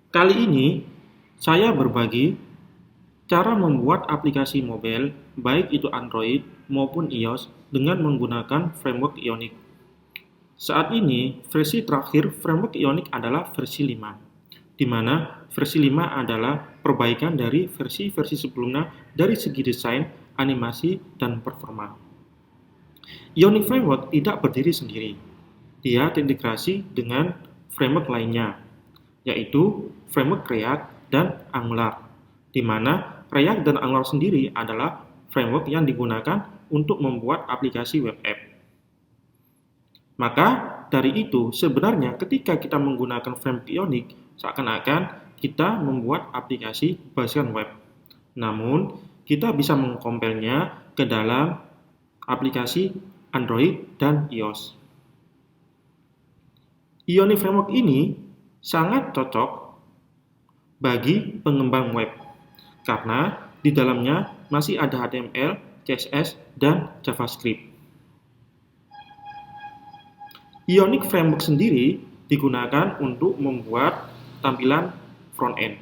Kali ini saya berbagi cara membuat aplikasi mobile, baik itu Android maupun iOS, dengan menggunakan framework Ionic. Saat ini, versi terakhir framework Ionic adalah versi 5, di mana versi 5 adalah perbaikan dari versi-versi sebelumnya dari segi desain, animasi, dan performa. Ionic Framework tidak berdiri sendiri. Dia terintegrasi dengan framework lainnya, yaitu framework React dan Angular, di mana React dan Angular sendiri adalah framework yang digunakan untuk membuat aplikasi web app. Maka dari itu, sebenarnya ketika kita menggunakan framework Ionic, seakan-akan kita membuat aplikasi berdasarkan web. Namun, kita bisa mengkompilnya ke dalam aplikasi Android dan iOS. Ionic Framework ini sangat cocok bagi pengembang web, karena di dalamnya masih ada HTML, CSS, dan JavaScript. Ionic Framework sendiri digunakan untuk membuat tampilan front-end,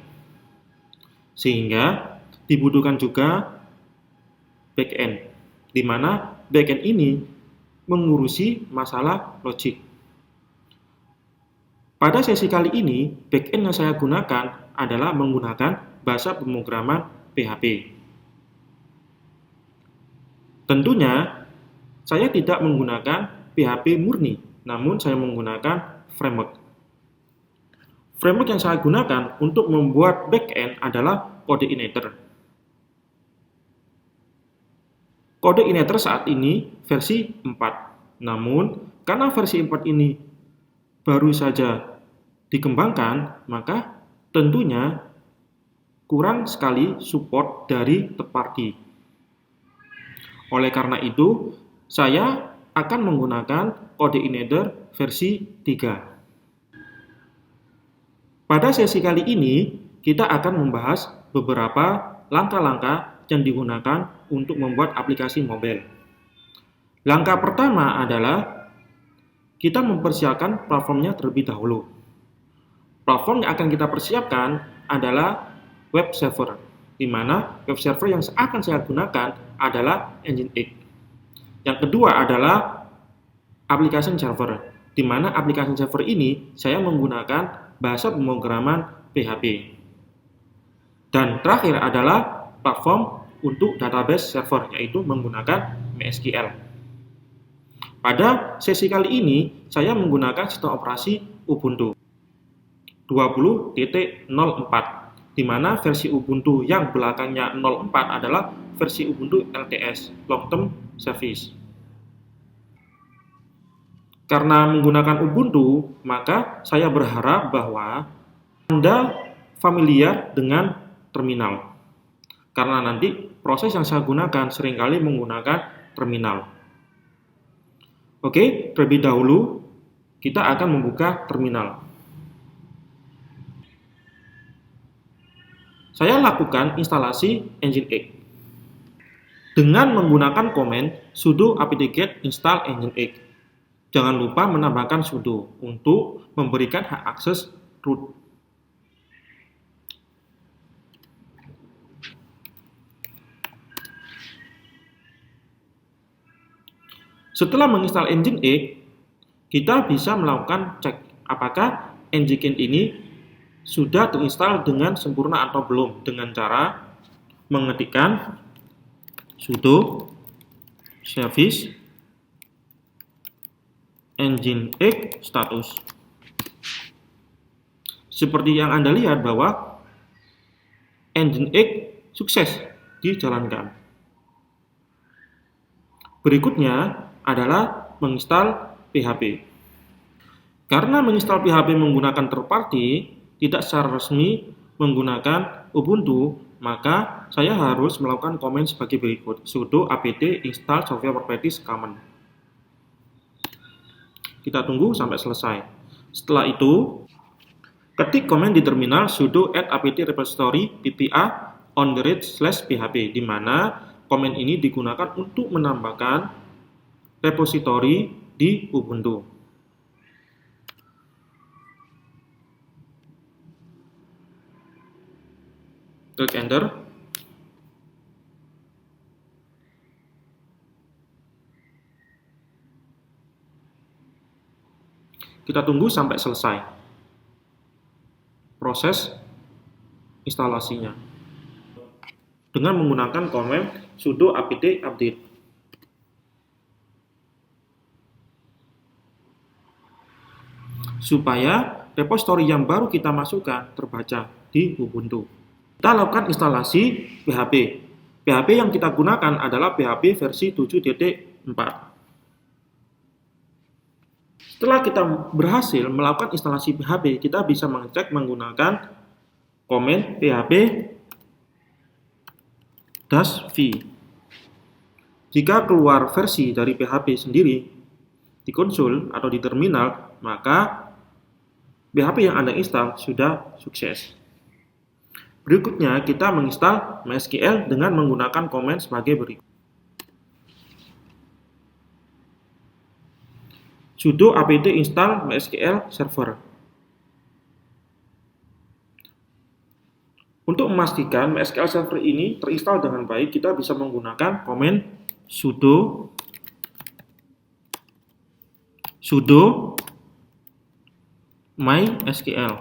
sehingga dibutuhkan juga back-end, di mana back-end ini mengurusi masalah logik. Pada sesi kali ini, back-end yang saya gunakan adalah menggunakan bahasa pemrograman PHP. Tentunya, saya tidak menggunakan PHP murni, namun saya menggunakan framework. Framework yang saya gunakan untuk membuat back-end adalah CodeIgniter. CodeIgniter saat ini versi 4, namun karena versi 4 ini baru saja dikembangkan, maka tentunya kurang sekali support dari third party. Oleh karena itu, saya akan menggunakan CodeIgniter versi 3. Pada sesi kali ini, kita akan membahas beberapa langkah-langkah yang digunakan untuk membuat aplikasi mobile. Langkah pertama adalah kita mempersiapkan platformnya terlebih dahulu. Platform yang akan kita persiapkan adalah web server, di mana web server yang akan saya gunakan adalah Nginx. Yang kedua adalah application server, di mana application server ini saya menggunakan bahasa pemrograman PHP. Dan terakhir adalah platform untuk database server, yaitu menggunakan MySQL. Pada sesi kali ini, saya menggunakan sistem operasi Ubuntu 20.04, di mana versi Ubuntu yang belakangnya 04 adalah versi Ubuntu LTS, Long Term Service. Karena menggunakan Ubuntu, maka saya berharap bahwa Anda familiar dengan terminal. Karena nanti proses yang saya gunakan seringkali menggunakan terminal. Oke, terlebih dahulu kita akan membuka terminal. Saya lakukan instalasi Nginx dengan menggunakan komen sudo apt-get install Nginx. Jangan lupa menambahkan sudo untuk memberikan hak akses root. Setelah menginstal Nginx, kita bisa melakukan cek apakah Nginx ini sudah terinstall dengan sempurna atau belum, dengan cara mengetikkan sudo service Nginx status. Seperti yang Anda lihat bahwa Nginx sukses dijalankan. Berikutnya adalah menginstal PHP. Karena menginstal PHP menggunakan third party, tidak secara resmi menggunakan Ubuntu, maka saya harus melakukan komen sebagai berikut: sudo apt install software properties common. Kita tunggu sampai selesai. Setelah itu, ketik komen di terminal sudo add apt repository ppa on the /php, di mana komen ini digunakan untuk menambahkan repositori di Ubuntu. Klik enter. Kita tunggu sampai selesai proses instalasinya dengan menggunakan komen sudo apt update. Supaya repository yang baru kita masukkan terbaca di Ubuntu. Kita lakukan instalasi PHP. PHP yang kita gunakan adalah PHP versi 7.4. Setelah kita berhasil melakukan instalasi PHP, kita bisa mengecek menggunakan komen php -v. Jika keluar versi dari PHP sendiri di konsol atau di terminal, maka PHP yang Anda install sudah sukses. Berikutnya, kita menginstal MySQL dengan menggunakan komen sebagai berikut. Sudo apt install MySQL server. Untuk memastikan MySQL server ini terinstall dengan baik, kita bisa menggunakan komen sudo MySQL.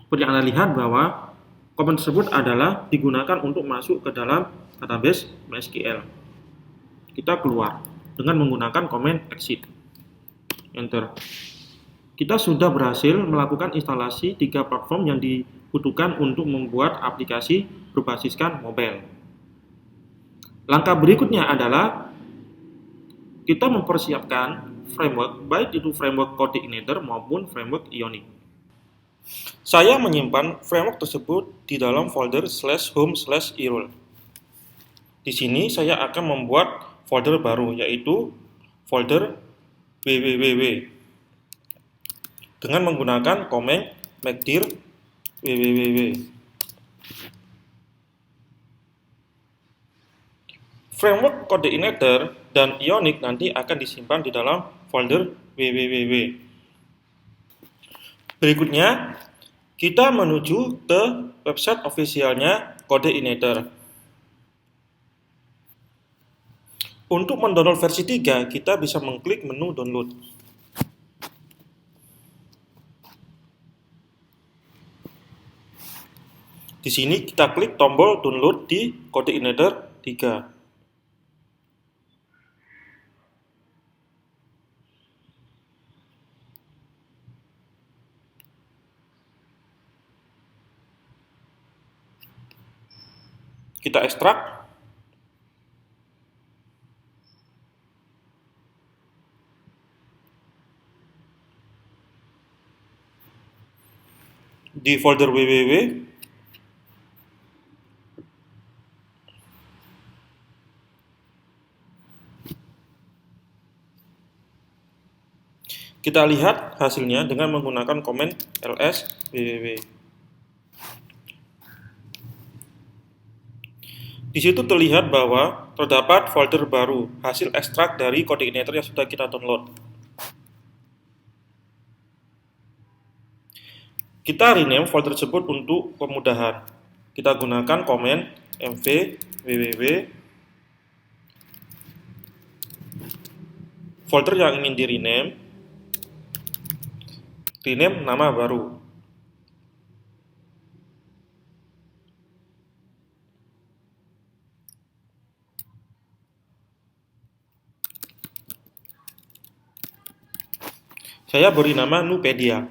Seperti yang Anda lihat bahwa komen tersebut adalah digunakan untuk masuk ke dalam database MySQL. Kita keluar dengan menggunakan komen exit. Enter. Kita sudah berhasil melakukan instalasi 3 platform yang dibutuhkan untuk membuat aplikasi berbasiskan mobile. Langkah berikutnya adalah kita mempersiapkan framework, baik itu framework Coordinator maupun framework Ionic. Saya menyimpan framework tersebut di dalam folder /home/error. Di sini saya akan membuat folder baru, yaitu folder www dengan menggunakan komen mkdir www. Framework Coordinator dan Ionic nanti akan disimpan di dalam folder www. Berikutnya, kita menuju ke website officialnya Coordinator. Untuk mendownload versi 3, kita bisa mengklik menu download. Di sini kita klik tombol download di Coordinator 3. Kita ekstrak. Di folder www, kita lihat hasilnya dengan menggunakan komen ls www. Di situ terlihat bahwa terdapat folder baru, hasil ekstrak dari Coordinator yang sudah kita download. Kita rename folder tersebut untuk kemudahan. Kita gunakan komen mv www. Folder yang ingin rename nama baru. Saya beri nama Nupedia.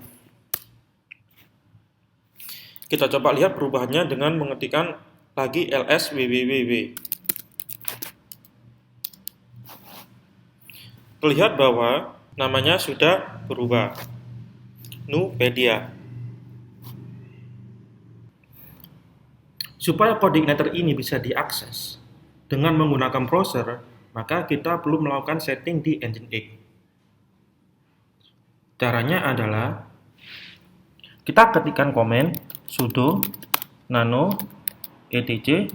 Kita coba lihat perubahannya dengan mengetikkan lagi ls www. Terlihat bahwa namanya sudah berubah. Nupedia. Supaya Coordinator ini bisa diakses dengan menggunakan browser, maka kita perlu melakukan setting di Nginx. Caranya adalah kita ketikkan komen sudo nano etc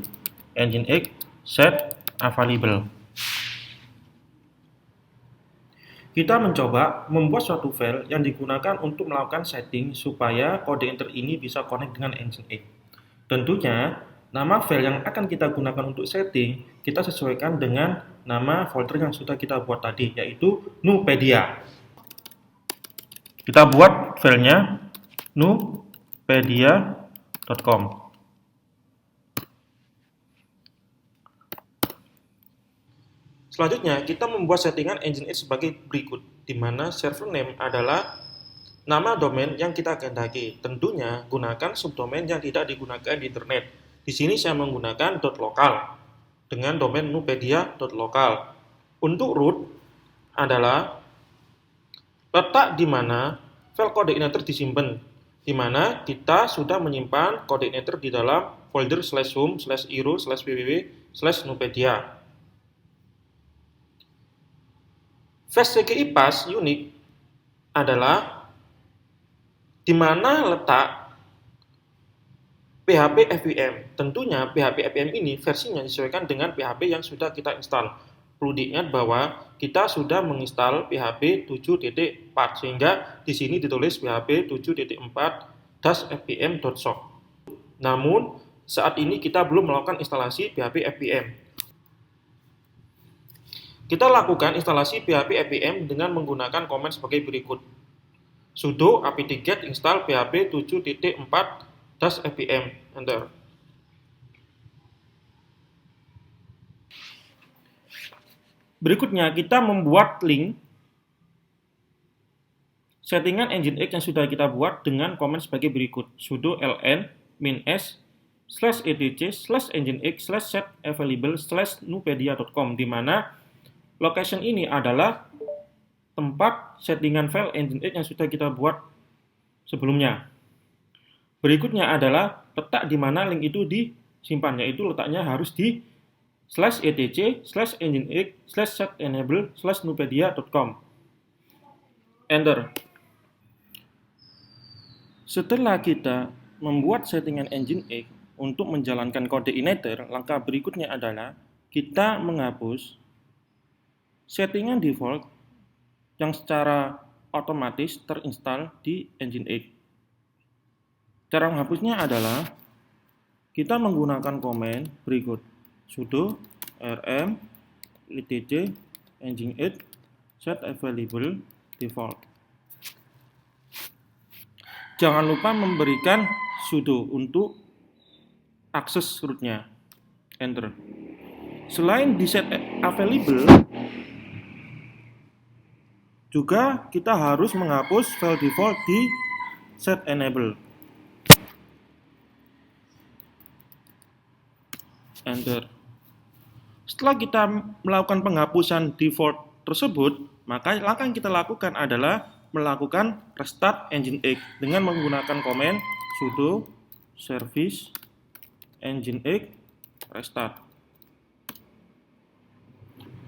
nginx set available. Kita mencoba membuat suatu file yang digunakan untuk melakukan setting supaya Coordinator ini bisa connect dengan Nginx. Tentunya, nama file yang akan kita gunakan untuk setting, kita sesuaikan dengan nama folder yang sudah kita buat tadi, yaitu Nupedia. Kita buat filenya nupedia.com. Selanjutnya, kita membuat settingan Nginx sebagai berikut, di mana server name adalah nama domain yang kita kehendaki. Tentunya, gunakan subdomain yang tidak digunakan di internet. Di sini saya menggunakan .local dengan domain nupedia.local. Untuk root adalah letak di mana file kode igniter disimpan, di mana kita sudah menyimpan kode igniter di dalam folder /home/iro/www/nupedia. /CGI-pass unik adalah di mana letak PHP FVM. Tentunya PHP FVM ini versinya disesuaikan dengan PHP yang sudah kita install. Perlu diingat bahwa kita sudah menginstal PHP 7.4 sehingga di sini ditulis PHP 7.4-fvm.sock. Namun saat ini kita belum melakukan instalasi PHP FVM. Kita lakukan instalasi PHP FVM dengan menggunakan komen sebagai berikut. Sudo apt-get install PHP 7.4-fvm. Enter. Berikutnya, kita membuat link settingan Nginx yang sudah kita buat dengan komen sebagai berikut. Sudo ln -s /etc/nginx/set available/nupedia.com, di mana location ini adalah tempat settingan file Nginx yang sudah kita buat sebelumnya. Berikutnya adalah letak di mana link itu disimpan, yaitu letaknya harus di /etc/nginx/set-enable/nupedia.com. Enter. Setelah kita membuat settingan Nginx untuk menjalankan kode igniter, langkah berikutnya adalah kita menghapus settingan default yang secara otomatis terinstall di Nginx. Cara menghapusnya adalah kita menggunakan komen berikut. Sudo rm etc nginx set available default. Jangan lupa memberikan sudo untuk akses rootnya. Enter. Selain di set available, juga kita harus menghapus file default di set enable. Enter. Setelah kita melakukan penghapusan default tersebut, maka langkah yang kita lakukan adalah melakukan restart Nginx dengan menggunakan komen sudo service nginx restart.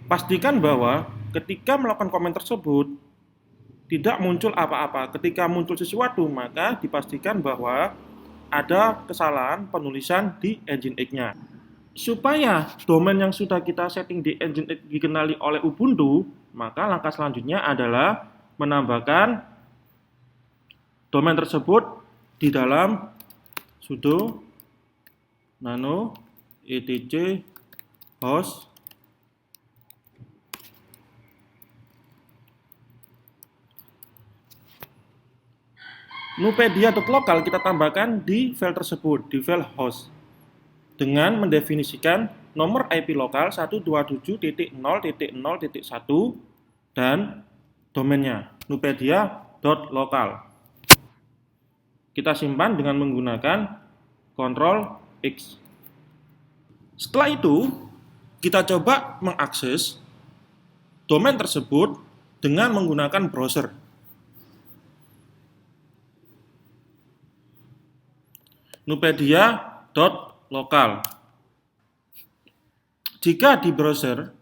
Pastikan bahwa ketika melakukan komen tersebut tidak muncul apa-apa. Ketika muncul sesuatu, maka dipastikan bahwa ada kesalahan penulisan di Nginx-nya. Supaya domain yang sudah kita setting di Nginx dikenali oleh Ubuntu, maka langkah selanjutnya adalah menambahkan domain tersebut di dalam sudo nano etc host nupedia.local. Kita tambahkan di file tersebut, di file host, dengan mendefinisikan nomor IP lokal 127.0.0.1 dan domainnya nupedia.local. Kita simpan dengan menggunakan Ctrl X. Setelah itu, kita coba mengakses domain tersebut dengan menggunakan browser. nupedia.local. Jika di browser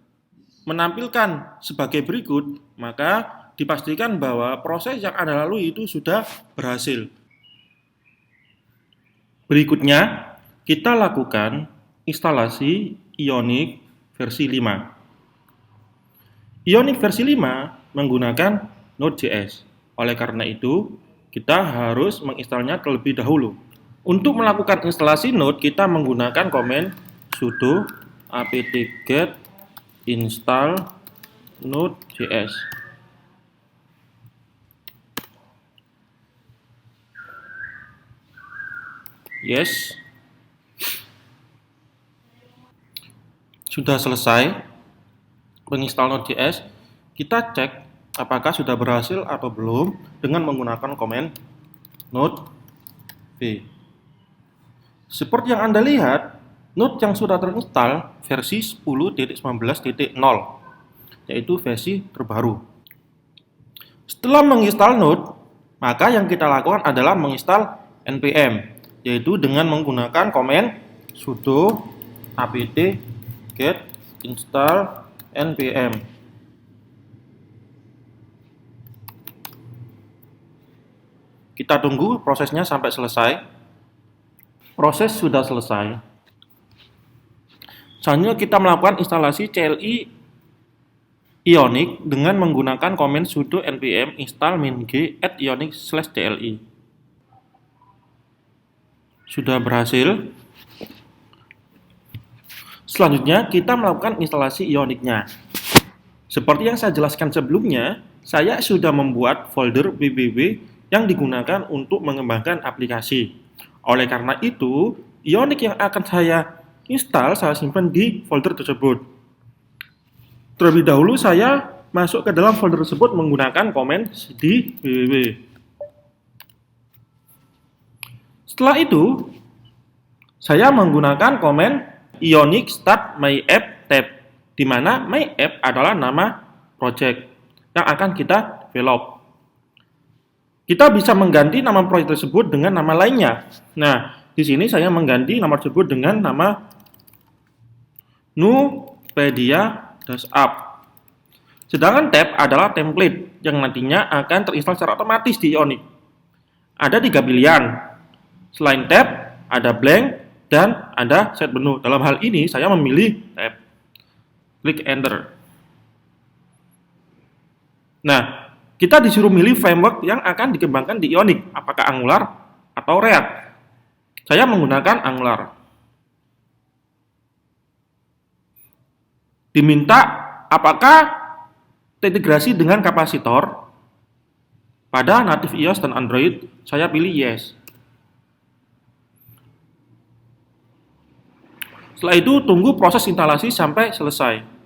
menampilkan sebagai berikut, maka dipastikan bahwa proses yang Anda lalui itu sudah berhasil. Berikutnya, kita lakukan instalasi Ionic versi 5. Ionic versi 5 menggunakan Node.js. Oleh karena itu, kita harus menginstalnya terlebih dahulu. Untuk melakukan instalasi Node, kita menggunakan komen sudo apt-get install node.js. Yes. Sudah selesai menginstal Node.js, kita cek apakah sudah berhasil atau belum dengan menggunakan komen node v. Seperti yang Anda lihat, Node yang sudah terinstall versi 10.19.0, yaitu versi terbaru. Setelah menginstal Node, maka yang kita lakukan adalah menginstal npm, yaitu dengan menggunakan komen sudo apt-get install npm. Kita tunggu prosesnya sampai selesai. Proses sudah selesai. Selanjutnya kita melakukan instalasi CLI Ionic dengan menggunakan komen sudo npm install min-g add ionic/cli. Sudah berhasil. Selanjutnya kita melakukan instalasi Ionicnya. Seperti yang saya jelaskan sebelumnya, saya sudah membuat folder www yang digunakan untuk mengembangkan aplikasi. Oleh karena itu, Ionic yang akan saya install saya simpan di folder tersebut. Terlebih dahulu saya masuk ke dalam folder tersebut menggunakan komen di www. Setelah itu, saya menggunakan komen Ionic start my app tab, di mana my app adalah nama project yang akan kita develop. Kita bisa mengganti nama proyek tersebut dengan nama lainnya. Nah, di sini saya mengganti nama tersebut dengan nama Nupedia-app. Sedangkan tab adalah template yang nantinya akan terinstall secara otomatis di Ionic. Ada 3 pilihan. Selain tab, ada blank, dan ada set menu. Dalam hal ini, saya memilih tab. Klik Enter. Nah, kita disuruh milih framework yang akan dikembangkan di Ionic, apakah Angular atau React. Saya menggunakan Angular. Diminta apakah terintegrasi dengan kapasitor pada native iOS dan Android, saya pilih yes. Setelah itu tunggu proses instalasi sampai selesai.